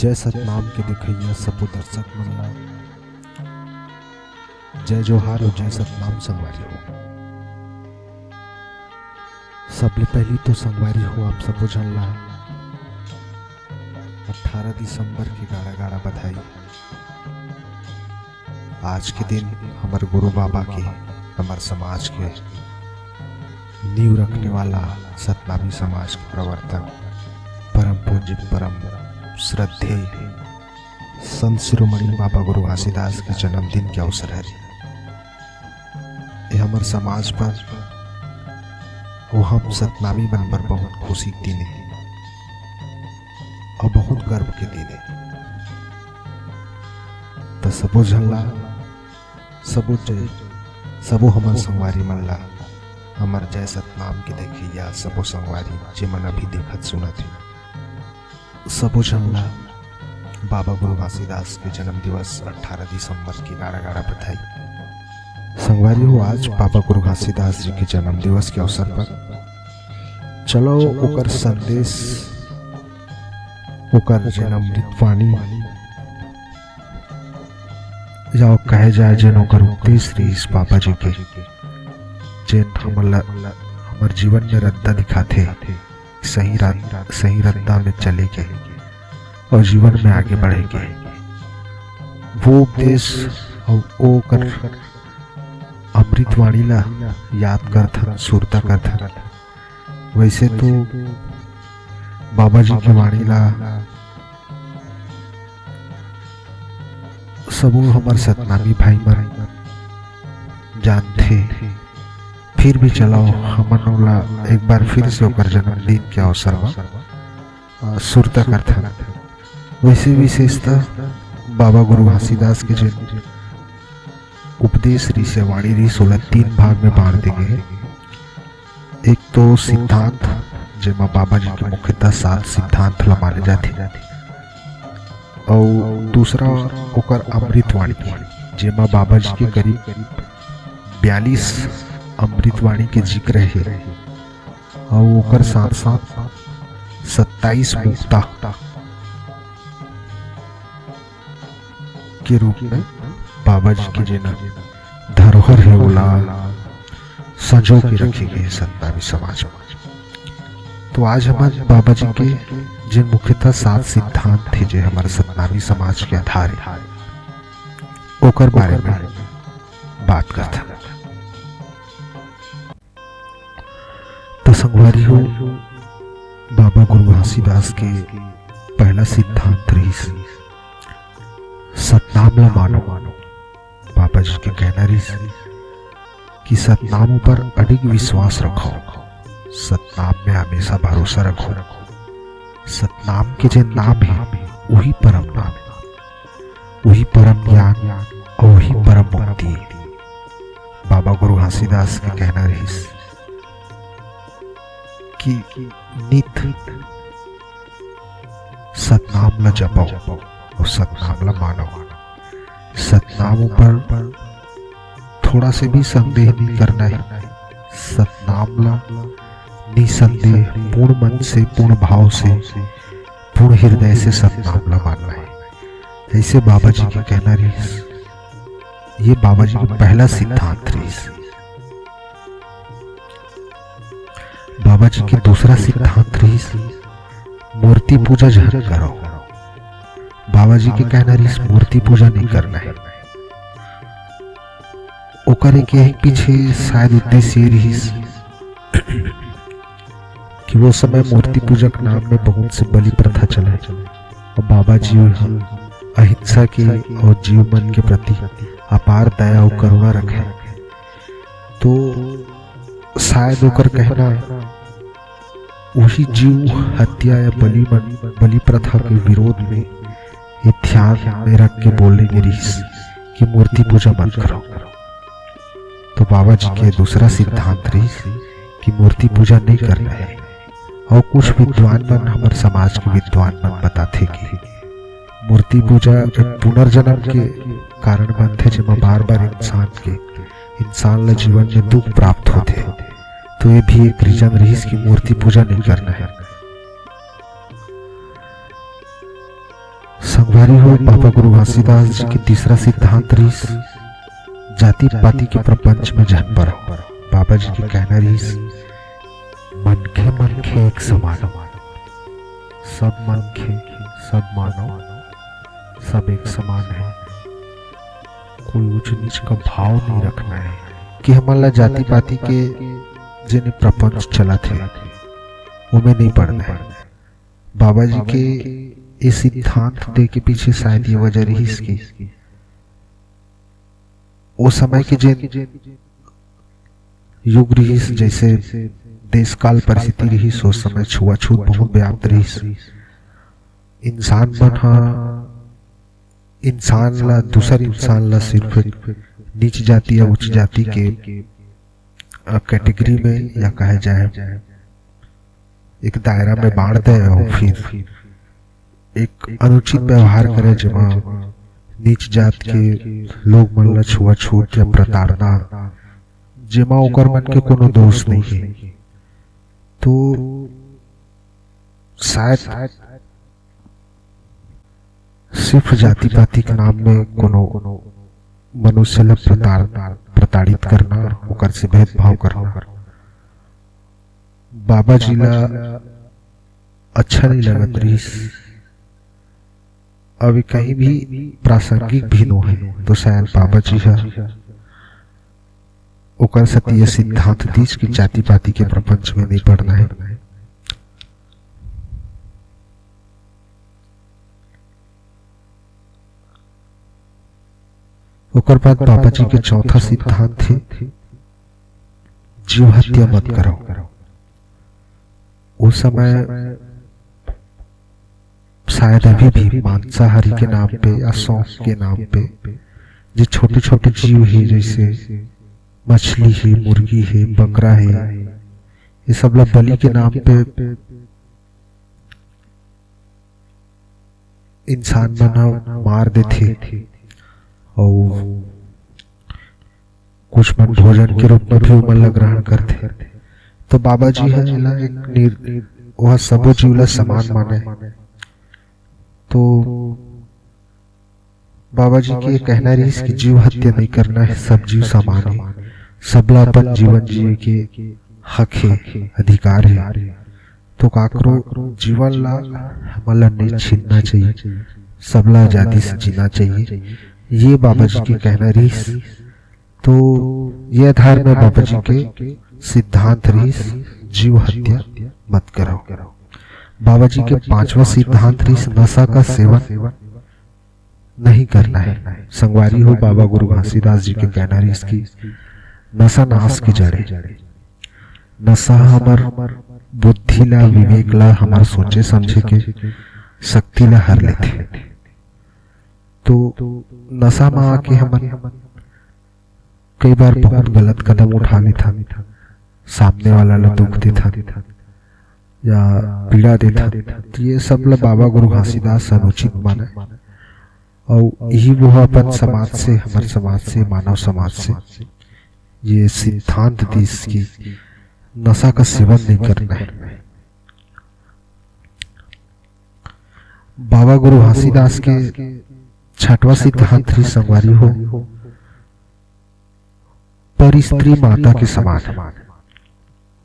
जय सतनाम के दिखैया सबो दर्शक मन ला जय जोहार और जय सतनाम संगवारी हो। सबले पहली तो संगवारी हो आप सबो जन ला 18 दिसंबर की गाड़ा गाड़ा बधाई। आज के दिन हमारे गुरु बाबा के हमारे समाज के नींव रखने वाला सतनामी समाज के प्रवर्तक परम पूज्य परम श्रद्धेय संत शिरोमणि बाबा गुरु घासीदास के जन्मदिन के अवसर है। ये हमारे समाज पर वो हम सतनामी मन पर बहुत खुशी के दिन है और बहुत गर्व के दिन है। तो सबो झल्ला सबो हमार संगवारी मन ला हमार जय सतनाम के देखिया सबो संगवारी जे मन अभी देखत सुनत है सबो झल्ला बाबा गुरु घासीदास के जन्म दिवस 18 दिसंबर की गाड़ा गाड़ा बधाई। संगवारी हो आज बाबा गुरु घासीदास जी के जन्म दिवस के अवसर पर चलो ओकर संदेश ओकर जन्मदिन वाणी या कहे जाए जन ओकर उपदेश इस बाबा जी के जेन हमार जीवन में रद्दा दिखाते सही रद्दा में चले गए और जीवन में आगे बढ़ेंगे। वो उपदेश और कर अमृतवाणी ला याद करथन सुरता करथन। वैसे तो बाबा जी की वाणी ला सबो हमारे सतनामी भाई मन जानते, फिर भी चलाओ हमन ला एक बार फिर से ओकर जन्मदिन के अवसर में सुरता करथन। वैसे विशेषता बाबा गुरु घासीदास के जो उपदेश री वाणी री 3 भाग में बांट दे गए। एक तो सिद्धांत जेमा बाबा जी के मुख्यतः 7 सिद्धांत ला माने जाते और दूसरा ओकर अमृतवाणी जेमा बाबा जी के करीब 42 अमृतवाणी के जिक्र है और ओकर साथ साथ 27 मुक्ता के रूप में बाबा जी के जेना धरोहर है ओला संजो के रखे गए सतनामी समाज में। तो आज हमारे बाबा जी के जिन मुख्यतः 7 सिद्धांत थे जो हमारे सतनामी समाज के आधार है ओकर बारे में बात करता। तो संगवारी हो बाबा गुरु घासीदास के पहला सिद्धांत रही सतनाम ला मानो। बाबा जी के कहना रही कि सतनाम पर अडिग विश्वास रखो, सतनाम में हमेशा भरोसा रखो। सतनाम के जो नाम है वही परम नाम है, वही परम ज्ञान और वही परम मुक्ति। बाबा गुरु घासीदास के कहना रही कि नित सतनाम ला जपो और सतनाम ला मानो। सतनाम पर थोड़ा से भी संदेह नहीं करना है। सतनाम ला निसंदेह पूर्ण मन से पूर्ण भाव से पूर्ण हृदय से सतनाम ला मानना है। ऐसे बाबा जी के कहना रही। ये बाबा जी का पहला सिद्धांत रही। बाबा जी के दूसरा सिद्धांत रही मूर्ति पूजा जहर करो। बाबा जी के कहना रही मूर्ति पूजा नहीं करना है। ओकर एक पीछे शायद उद्देश्य रही कि वो समय मूर्ति पूजा के नाम में बहुत से बलि प्रथा चले और बाबा जी अहिंसा के और जीव मन के प्रति अपार दया और करुणा रखे। तो शायद ओकर कहना वही जीव हत्या या बलि प्रथा के विरोध में ये ध्यान में रख के बोलेंगे कि मूर्ति पूजा मत करो। तो बाबा जी के दूसरा सिद्धांत रही कि मूर्ति पूजा नहीं करना है। और कुछ विद्वान मन हमारे समाज के विद्वान मन बताते कि मूर्ति पूजा एक पुनर्जन्म के कारण बनते जिसमें बार बार इंसान ला जीवन में दुख प्राप्त होते। तो ये भी एक रीजन रही कि मूर्ति पूजा नहीं करना है। संगवारी हो बाबा गुरु घासीदास जी की तीसरा सिद्धांत रीस जाति पाति के प्रपंच में जन पर बाबा जी की कहना रीस मन खे एक समान सब मन खे सब मानव सब एक समान है। कोई ऊंच नीच का भाव नहीं रखना है कि हमारा जाति पाति के जिन्हें प्रपंच चला थे उन्हें नहीं पढ़ना है। बाबा जी के इस सिद्धांत दे के पीछे शायद ये वजह रही इसकी वो समय के जिन युग रही जैसे देश काल परिस्थिति रही उस समय छुआछूत बहुत व्याप्त रही। इंसान बना इंसान ला दूसर इंसान ला सिर्फ नीच जाति या उच्च जाति के कैटेगरी में या कहा जाए एक दायरा में बांट दे और फिर एक अनुचित व्यवहार करे जमा नीच जात के लोग मन ला छुआछूत या प्रताड़ना जेमा ओकर मन के कोनो दोष नहीं है। तो शायद सिर्फ जाति पाति के नाम में कोनो मनुष्य ला प्रताड़ित करना ओकर से भेदभाव करना बाबा जी ला अच्छा नहीं लगत रही। अभी कहीं भी प्रासंगिक भी नो है तो शायद बाबा जी है ओकर सती सिद्धांत दीज की जाति पाति के प्रपंच में नहीं पढ़ना है। ओकर बाद बाबा जी के चौथा सिद्धांत थे जीव हत्या मत करो। उस समय शायद अभी भी मांसाहारी के नाम पे या सौंफ के नाम पे जो छोटे छोटे जीव है जैसे मछली है मुर्गी है बकरा है ये सब लोग बलि के नाम पे इंसान बना मार देते और कुछ मन भोजन के रूप में भी उमल ग्रहण करते। तो बाबा जी है वह सबो जीव समान माने। तो बाबा जी के कहना रही कि जीव हत्या नहीं करना है सब जीव समान है सबला अपन जीवन जिए के हक है अधिकार है। तो काकरो जीवन ला हमला नहीं छीनना चाहिए सबला आजादी से जीना चाहिए ये बाबा जी के कहना रही। तो ये आधार में बाबा जी के सिद्धांत रही जीव हत्या मत करो। बाबा जी के पांचवा सिद्धांत रही नशा का सेवन नहीं करना है। संगवारी हो बाबा गुरु घासीदास जी के कहना रही इसकी नशा नाश की जड़े। नशा हमार बुद्धि ला विवेक ला हमार सोचे समझे के शक्ति ला हर लेते। तो नशा में आके हमन कई बार बहुत गलत कदम उठा लेता सामने वाला ला दुख देता या पीड़ा देता। तो ये सब ला बाबा गुरु घासीदास अनुचित माने और यही वो अपन समाज से हमारे समाज से मानव समाज से ये सिद्धांत देश की नशा का सेवन नहीं करना है। बाबा गुरु घासीदास के छठवां सिद्धांत ही संगवारी हो पर स्त्री माता के समान।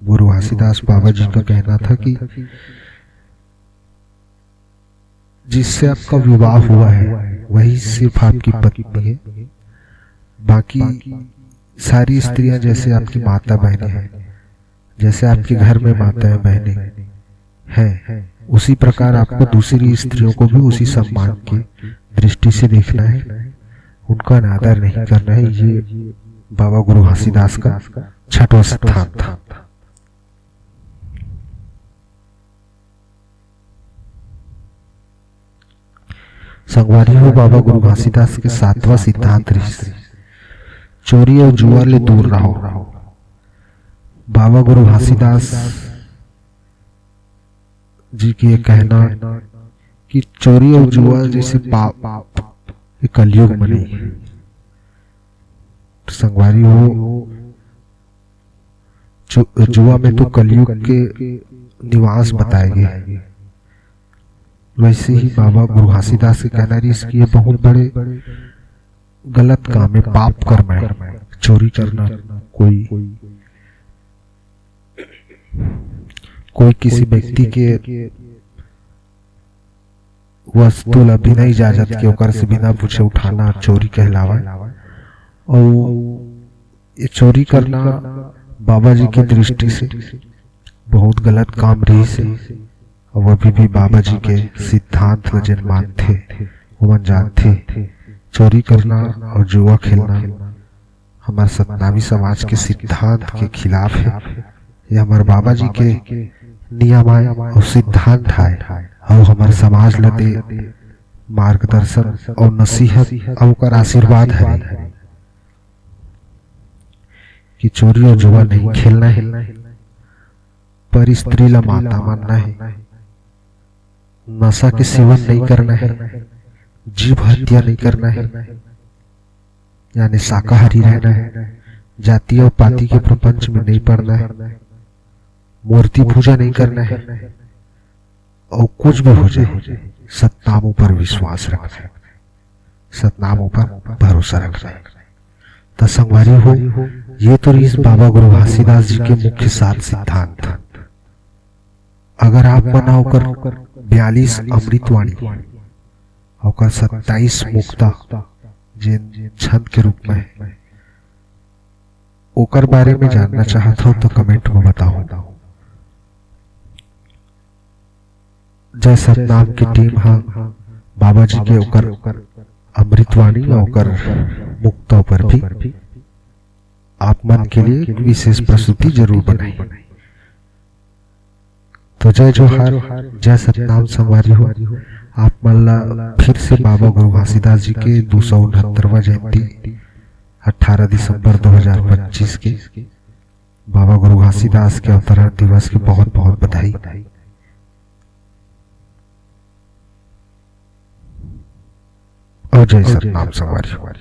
गुरु घासीदास बाबा जी का कहना था कि जिससे आपका विवाह हुआ है वही सिर्फ आपकी पत्नी है। बाकी सारी स्त्रियां जैसे आपकी माता बहनें हैं जैसे आपके घर में माताएं बहनें हैं उसी प्रकार आपको दूसरी स्त्रियों को भी उसी सम्मान की दृष्टि से देखना है उनका अनादर नहीं करना है। ये बाबा गुरु घासीदास का छठवां सिद्धांत था। संगवारी हो बाबा गुरु घासीदास के सातवां सिद्धांत चोरी और जुआ ले दूर रहो। बाबा गुरु घासीदास जी की ये कहना कि चोरी और जुआ जैसे पाप ये कलयुग में नहीं। संगवारी हो जुआ में तो कलयुग के निवास बताए गए। वैसे ही बाबा गुरु घासीदास के कहना कि ये बहुत बड़े गलत काम है, पाप कर्म है चोरी करना। कोई किसी व्यक्ति के वस्तु ला बिना इजाजत के ओकर से बिना पूछे उठाना चोरी कहलावा। और ये चोरी करना बाबा जी की दृष्टि से बहुत गलत काम रही से। और अभी भी बाबा जी के सिद्धांत वजन मानते वो जानते चोरी करना और जुआ खेलना हमारे सतनामी समाज के सिद्धांत के खिलाफ है। ये हमारे बाबा जी के नियम आए और सिद्धांत आए और हमारे समाज लदे मार्गदर्शन और नसीहत और आशीर्वाद है कि चोरी और जुआ नहीं खेलना है, पर स्त्री ला माता मानना है, नशा के सेवन नहीं करना है, जीव हत्या नहीं करना है, यानी शाकाहारी रहना है, जाति और पाति के प्रपंच में नहीं पड़ना है, मूर्ति पूजा नहीं करना है, और कुछ भी हो जाए सतनामों पर विश्वास रखना है, सतनामों पर भरोसा रखना है। तो संगवारी हो, ये तो इस बाबा गुरु घासीदास जी के मुख्य 7 सिद्धांत। अगर आप मना होकर 42 अमृतवाणी और 27 मुक्ता जिन छंद के रूप में ओकर बारे में जानना चाहता हो तो कमेंट में बताओ। जय सतनाम की टीम बाबा जी के ओकर अमृतवाणी और मुक्तों पर भी आप मन के लिए विशेष प्रस्तुति जरूर बनाई। तो जय जोहार, जय सतनाम संगवारी हो। आप मन फिर से बाबा गुरु घासीदास जी के 269वां जयंती 18 दिसंबर 2025 के बाबा गुरु घासीदास के अवतरण दिवस की बहुत बहुत बधाई। और जय सतनाम संगवारी हो।